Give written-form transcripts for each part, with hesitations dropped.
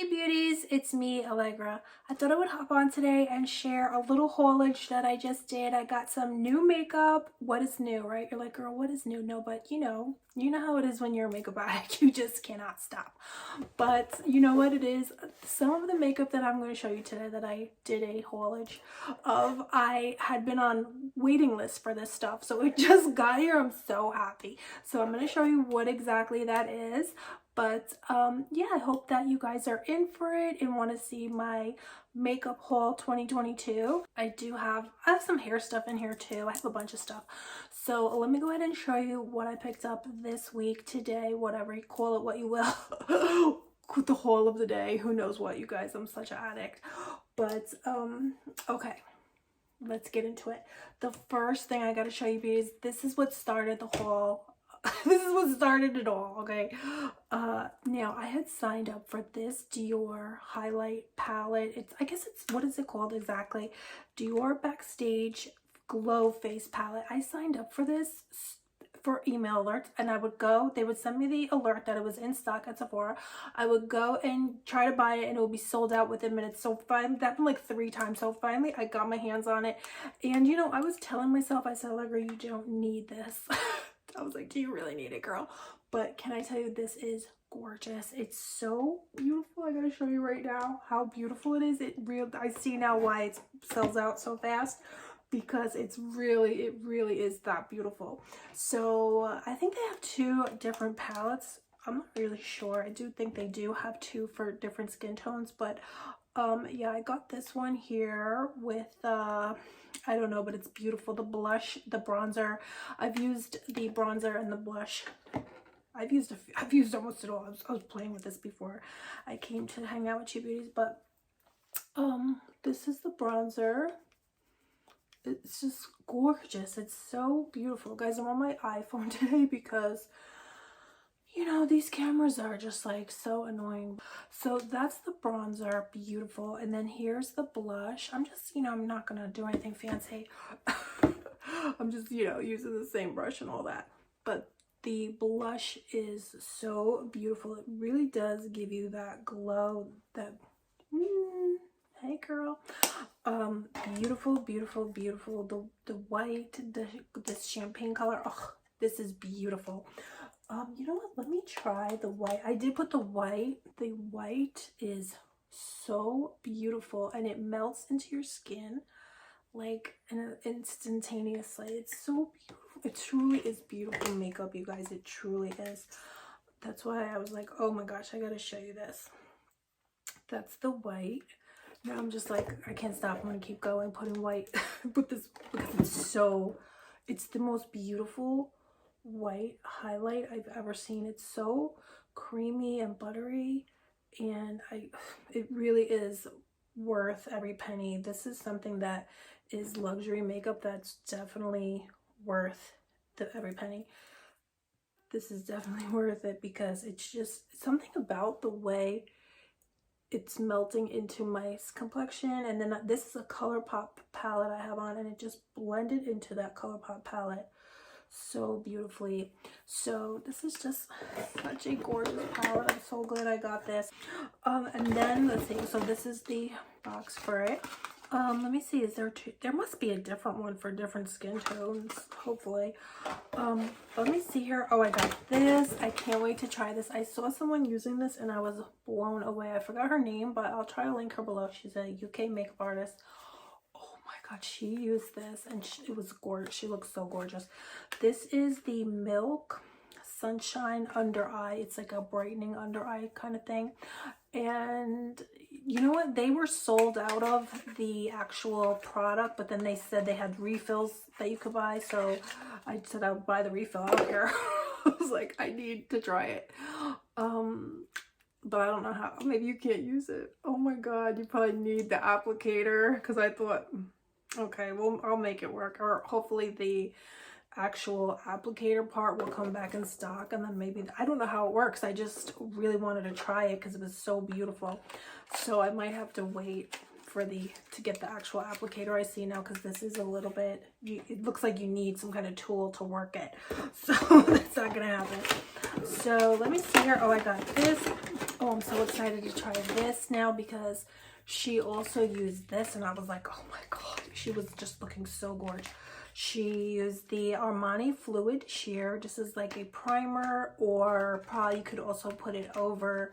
Hey beauties, it's me, Allegra. I thought I would hop on today and share a little haulage that I just did. I got some new makeup. What is new, right? You're like, girl, what is new? No, but you know how it is when you're a makeup addict. You just cannot stop. But you know what it is? Some of the makeup that I'm going to show you today that I did a haulage of, I had been on waiting list for this stuff. So it just got here. I'm so happy. So I'm going to show you what exactly that is. But yeah, I hope that you guys are in for it and want to see my makeup haul 2022. I have some hair stuff in here too. I have a bunch of stuff. So let me go ahead and show you what I picked up this week, today, whatever you call it, what you will. The haul of the day. Who knows what, you guys? I'm such an addict. But okay. Let's get into it. The first thing I got to show you is this is what started the haul. This is what started it all, okay? Now I had signed up for this Dior highlight palette. I guess it's, what is it called exactly? Dior Backstage Glow Face Palette. I signed up for this for email alerts, and I would go, they would send me the alert that it was in stock at Sephora. I would go and try to buy it and it would be sold out within minutes. So finally, that happened like 3 times. So finally I got my hands on it. And you know, I was telling myself, I said, Allegra, you don't need this. I was like, do you really need it, girl? But can I tell you, this is gorgeous. It's so beautiful. I gotta show you right now how beautiful it is. I see now why it sells out so fast, because it really is that beautiful. So I think they have 2 different palettes. I'm not really sure. I do think they do have 2 for different skin tones, but yeah, I got this one here with I don't know, but it's beautiful. The blush, the bronzer. I've used the bronzer and the blush. I've used almost it all. I was playing with this before I came to hang out with you beauties, but this is the bronzer. It's just gorgeous. It's so beautiful. Guys, I'm on my iPhone today because you know, these cameras are just like so annoying. So that's the bronzer, beautiful. And then here's the blush. I'm just, you know, I'm not gonna do anything fancy. I'm just, you know, using the same brush and all that. But the blush is so beautiful. It really does give you that glow, that, hey girl. Beautiful, beautiful, beautiful. The white, this champagne color. Oh, this is beautiful. You know what? Let me try the white. I did put the white. The white is so beautiful and it melts into your skin like instantaneously. It's so beautiful. It truly is beautiful makeup, you guys. It truly is. That's why I was like, oh my gosh, I gotta show you this. That's the white. Now I'm just like, I can't stop. I'm gonna keep going putting white with this because it's the most beautiful white highlight I've ever seen. It's so creamy and buttery, and it really is worth every penny. This is something that is luxury makeup that's definitely worth every penny. This is definitely worth it because it's just something about the way it's melting into my complexion. And then this is a ColourPop palette I have on, and it just blended into that ColourPop palette so beautifully. So this is just such a gorgeous palette. I'm so glad I got this. And then let's see, so this is the box for it. Let me see, is there 2? There must be a different one for different skin tones, hopefully. Let me see here. Oh, I got this. I can't wait to try this. I saw someone using this and I was blown away. I forgot her name, but I'll try to link her below. She's a UK makeup artist. God, she used this and it was gorgeous. She looks so gorgeous. This is the Milk Sunshine Under Eye. It's like a brightening under eye kind of thing. And you know what? They were sold out of the actual product, but then they said they had refills that you could buy. So I said I would buy the refill. I don't care. I was like, I need to try it. But I don't know how. Maybe you can't use it. Oh my God, you probably need the applicator, because I thought, okay, well, I'll make it work. Or hopefully the actual applicator part will come back in stock, and then maybe, I don't know how it works. I just really wanted to try it because it was so beautiful. So I might have to wait for to get the actual applicator. I see now, because this is a little bit, it looks like you need some kind of tool to work it. So that's not gonna happen. So let me see here. Oh, I got this. Oh, I'm so excited to try this now because she also used this and I was like, oh my god, she was just looking so gorgeous. She used the Armani Fluid Sheer. This is like a primer, or probably you could also put it over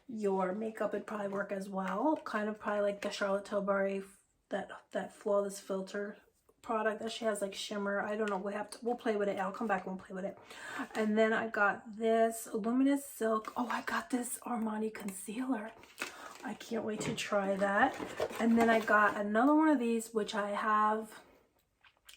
your makeup. It'd probably work as well. Kind of probably like the Charlotte Tilbury, that Flawless Filter product that she has, like shimmer. I don't know, we'll play with it. I'll come back and we'll play with it. And then I got this Luminous Silk. Oh, I got this Armani concealer. I can't wait to try that. And then I got another one of these, which I have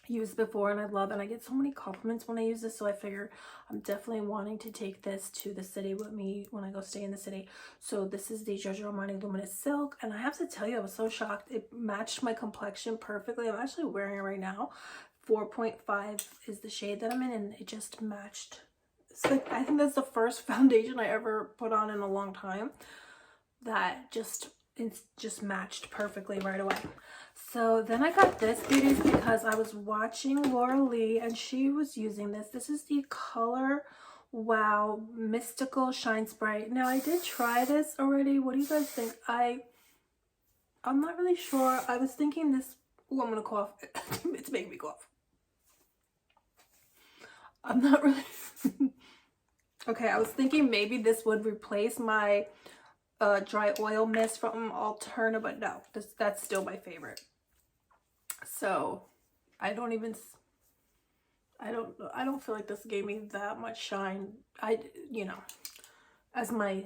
used before and I love, and I get so many compliments when I use this, so I figure I'm definitely wanting to take this to the city with me when I go stay in the city. So this is the Giorgio Armani Luminous Silk, and I have to tell you, I was so shocked. It matched my complexion perfectly. I'm actually wearing it right now. 4.5 is the shade that I'm in, and it just matched. It's like, I think that's the first foundation I ever put on in a long time that it's just matched perfectly right away. So then I got this, beauties, because I was watching Laura Lee and she was using this. This is the Color Wow Mystical Shine Spray. Now I did try this already. What do you guys think? I'm not really sure. I was thinking this. Oh, I'm gonna cough. It's making me cough. I'm not really okay, I was thinking maybe this would replace my dry oil mist from Alterna, but no, that's still my favorite. So I don't feel like this gave me that much shine. You know, as my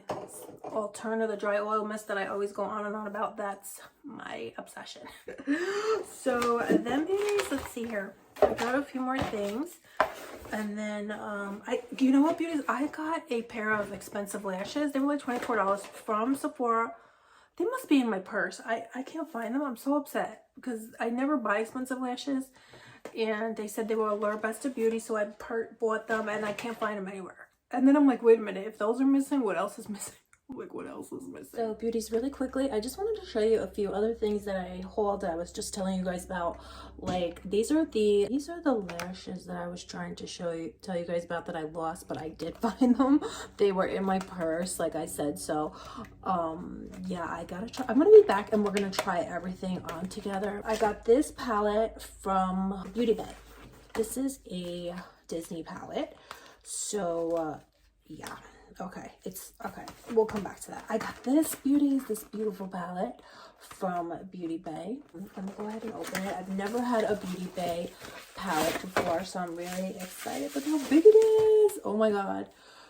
Alterna, the dry oil mist that I always go on and on about, that's my obsession. So then, beauties, let's see here. I got a few more things. And then you know what, beauties, I got a pair of expensive lashes. They were like $24 from Sephora. They must be in my purse. I can't find them. I'm so upset because I never buy expensive lashes, and they said they were Allure Best of Beauty, so I bought them and I can't find them anywhere. And then I'm like, wait a minute, if those are missing, what else is missing? Like, what else is missing? So, beauties, really quickly, I just wanted to show you a few other things that I hauled that I was just telling you guys about. Like, these are the lashes that I was trying to tell you guys about that I lost, but I did find them. They were in my purse, like I said. So yeah, I gotta try. I'm gonna be back and we're gonna try everything on together. I got this palette from Beauty Bay. This is a Disney palette. So yeah. Okay, we'll come back to that. I got this, beauties, this beautiful palette from Beauty Bay. I'm gonna go ahead and open it. I've never had a Beauty Bay palette before, so I'm really excited. Look how big it is. Oh my god.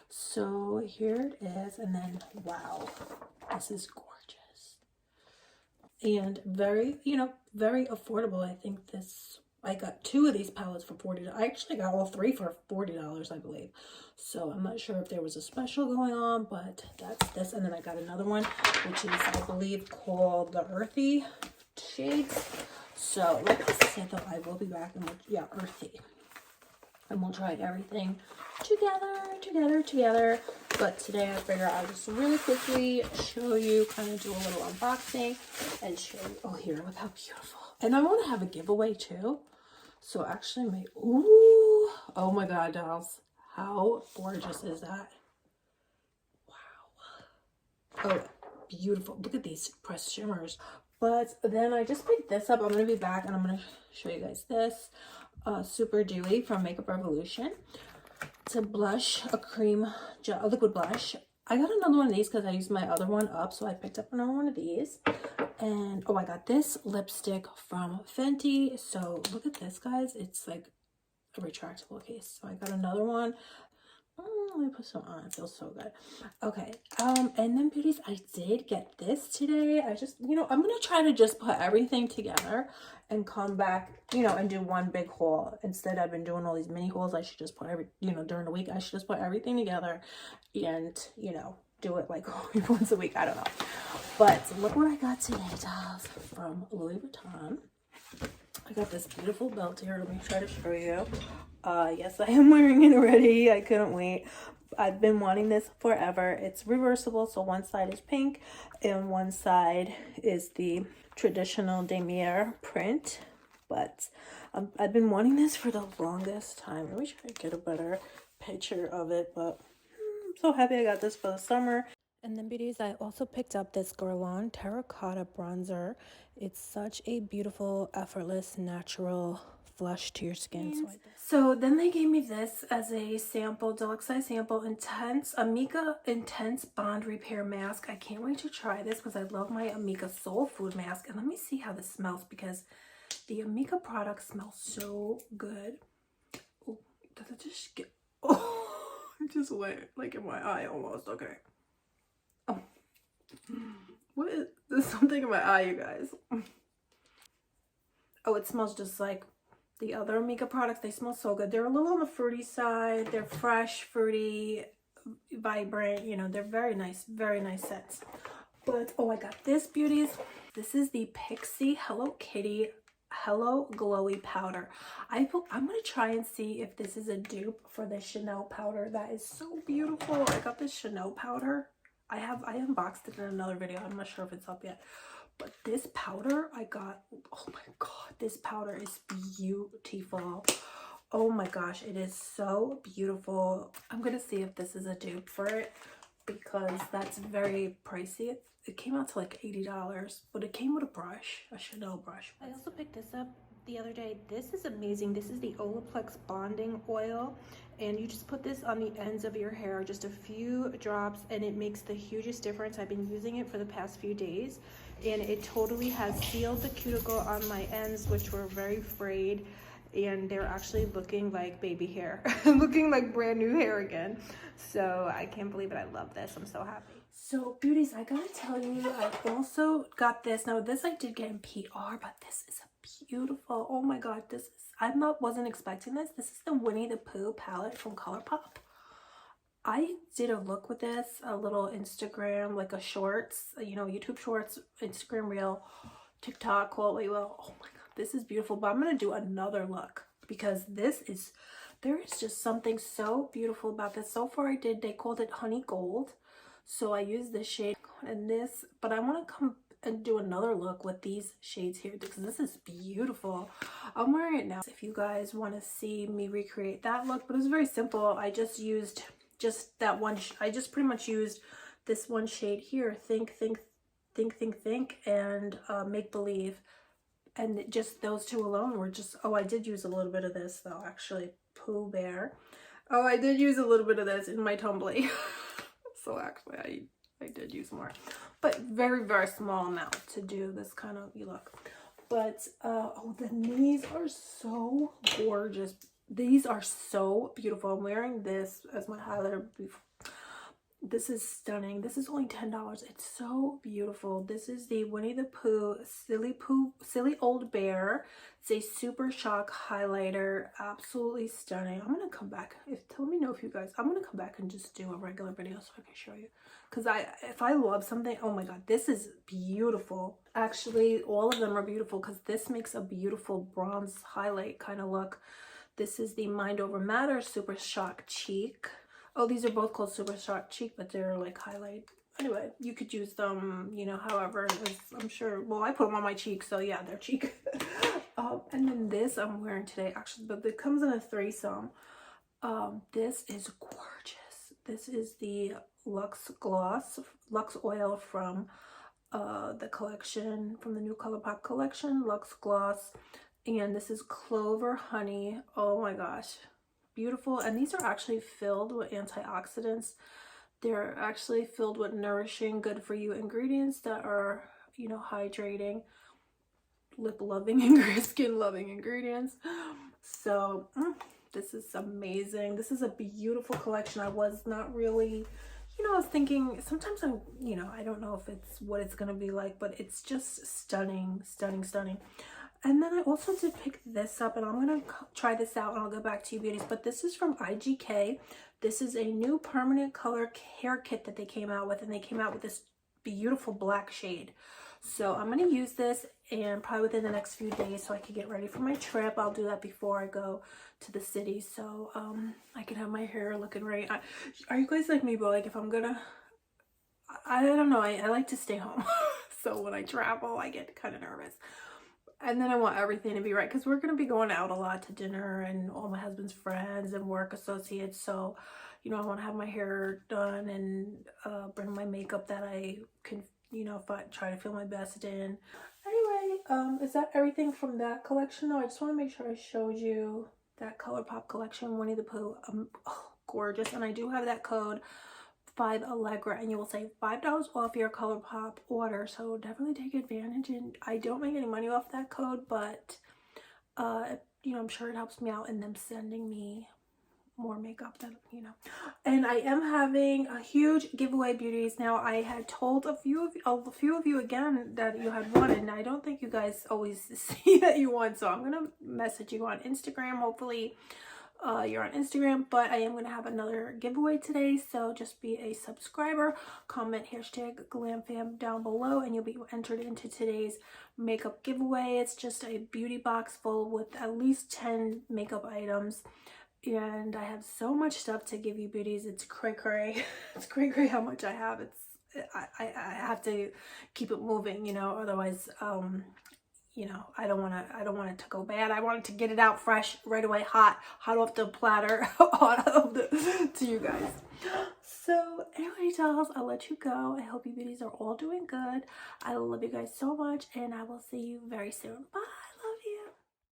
So here it is, and then wow, this is gorgeous and very, very affordable. I think I got 2 of these palettes for $40. I actually got all 3 for $40, I believe. So I'm not sure if there was a special going on, but that's this. And then I got another one, which is, I believe, called the Earthy shades. So like I said, though, I will be back and Earthy. And we'll try everything together. But today I figure I'll just really quickly show you, kind of do a little unboxing and show you. Oh, here, look how beautiful. And I want to have a giveaway too. So actually ooh, oh my god, dolls. How gorgeous is that? Wow. Oh, beautiful. Look at these pressed shimmers. But then I just picked this up. I'm going to be back and I'm going to show you guys this. Super Dewy from Makeup Revolution. It's a blush, a cream gel, a liquid blush. I got another one of these because I used my other one up, so I picked up another one of these. And oh, I got this lipstick from Fenty. So look at this, guys. It's like a retractable case. So I got another one. Let me put some on. It feels so good. Okay. And then, beauties, I did get this today. I just, I'm gonna try to just put everything together and come back, and do one big haul. Instead, I've been doing all these mini hauls. I should just put during the week, I should just put everything together and, do it like once a week. I don't know. But look what I got today, dolls, from Louis Vuitton. I got this beautiful belt here. Let me try to show you. Yes, I am wearing it already. I couldn't wait. I've been wanting this forever. It's reversible, so one side is pink and one side is the traditional damier print. But I've been wanting this for the longest time. Let me try to get a better picture of it, but I'm so happy I got this for the summer. And then beauties, I also picked up this Guerlain Terracotta Bronzer. It's such a beautiful, effortless, natural flush to your skin. So then they gave me this as a sample, deluxe size sample, Amika Intense Bond Repair Mask. I can't wait to try this because I love my Amika Soul Food Mask. And let me see how this smells because the Amika product smells so good. Oh, does it just get... Oh, it just went like in my eye almost. Okay. Oh. What is... There's something in my eye, you guys. Oh, it smells just like the other Amika products. They smell so good. They're a little on the fruity side. They're fresh, fruity, vibrant. You know, they're very nice scents. But, oh, I got this, beauties. This is the Pixie Hello Kitty Hello Glowy Powder. I'm going to try and see if this is a dupe for the Chanel powder. That is so beautiful. I got this Chanel powder. I unboxed it in another video. I'm not sure if it's up yet. But this powder I got, oh my god, this powder is beautiful. Oh my gosh, it is so beautiful. I'm gonna see if this is a dupe for it because that's very pricey. It came out to like $80, but it came with a brush, a Chanel brush. I also picked this up the other day. This is amazing. This is the Olaplex Bonding Oil, and you just put this on the ends of your hair, just a few drops, and it makes the hugest difference. I've been using it for the past few days, and it totally has sealed the cuticle on my ends, which were very frayed, and they're actually looking like baby hair, looking like brand new hair again. So I can't believe it. I love this. I'm so happy. So beauties, I gotta tell you, I also got this. Now this I did get in PR, but this is a beautiful, oh my god, this is, wasn't expecting this. This is the Winnie the Pooh palette from ColourPop. I did a look with this, a little Instagram, like a shorts, you know, YouTube shorts, Instagram reel, TikTok, call it will. Oh my god, this is beautiful. But I'm gonna do another look because there is just something so beautiful about this. So far they called it Honey Gold. So I used this shade and this, but I want to come and do another look with these shades here because this is beautiful. I'm wearing it now if you guys want to see me recreate that look, but it was very simple. I just used that one. I just pretty much used this one shade here, Think, and Make Believe. And just those two alone were just, oh, I did use a little bit of this though, actually, Pooh Bear. Oh, I did use a little bit of this in my tumbly. So actually I did use more, but very, very small amount to do this kind of look. But oh, these are so gorgeous. These are so beautiful. I'm wearing this as my highlighter before. This is stunning. This is only $10. It's so beautiful. This is the Winnie the Pooh Silly Old Bear. It's a Super Shock highlighter. Absolutely stunning. I'm gonna come back. Tell me know if you guys. I'm gonna come back and just do a regular video so I can show you. Because if I love something, oh my god, this is beautiful. Actually, all of them are beautiful because this makes a beautiful bronze highlight kind of look. This is the Mind Over Matter Super Shock Cheek. Oh, these are both called Super Shock Cheek, but they're like highlight. Anyway, you could use them, you know, however, I'm sure. Well, I put them on my cheek, so yeah, they're cheek. And then this I'm wearing today, actually, but it comes in a threesome. This is gorgeous. This is the Lux Oil from the collection, from the new ColourPop collection, Lux Gloss. And this is Clover Honey. Oh my gosh. Beautiful. And these are actually filled with antioxidants. They're actually filled with nourishing, good for you ingredients that are, you know, hydrating, lip loving, skin loving ingredients. So this is amazing. This is a beautiful collection. I was not really, you know, I was thinking sometimes I don't know if it's what it's gonna be like, but it's just stunning. And then I also did pick this up, and I'm going to try this out, and I'll go back to you, beauties. But this is from IGK. This is a new permanent color hair kit that they came out with, and they came out with this beautiful black shade. So I'm going to use this, and probably within the next few days so I can get ready for my trip. I'll do that before I go to the city, so I can have my hair looking right. Are you guys like me, but like if I'm going to... I don't know. I like to stay home. So when I travel, I get kind of nervous. And then I want everything to be right because we're going to be going out a lot to dinner and all my husband's friends and work associates. So, you know, I want to have my hair done and bring my makeup that I can, you know, try to feel my best in. Anyway, is that everything from that collection? No, I just want to make sure I showed you that ColourPop collection, Winnie the Pooh. Oh, gorgeous. And I do have that code 5 Alegra, and you will save $5 off your ColourPop order, so definitely take advantage. And I don't make any money off that code, but you know, I'm sure it helps me out in them sending me more makeup, that, you know. And I am having a huge giveaway, beauties. Now, I had told a few of you again that you had won, and I don't think you guys always see that you won, so I'm gonna message you on Instagram. Hopefully you're on Instagram, but I am going to have another giveaway today, so just be a subscriber, comment hashtag GlamFam down below, and you'll be entered into today's makeup giveaway. It's just a beauty box full with at least 10 makeup items, and I have so much stuff to give you, beauties. It's cray it's cray how much I have. I have to keep it moving, you know, otherwise you know, I don't want it to go bad. I want it to get it out fresh right away, hot off the platter, to you guys. So anyway, dolls, I'll let you go. I hope you beauties are all doing good. I love you guys so much, and I will see you very soon. Bye.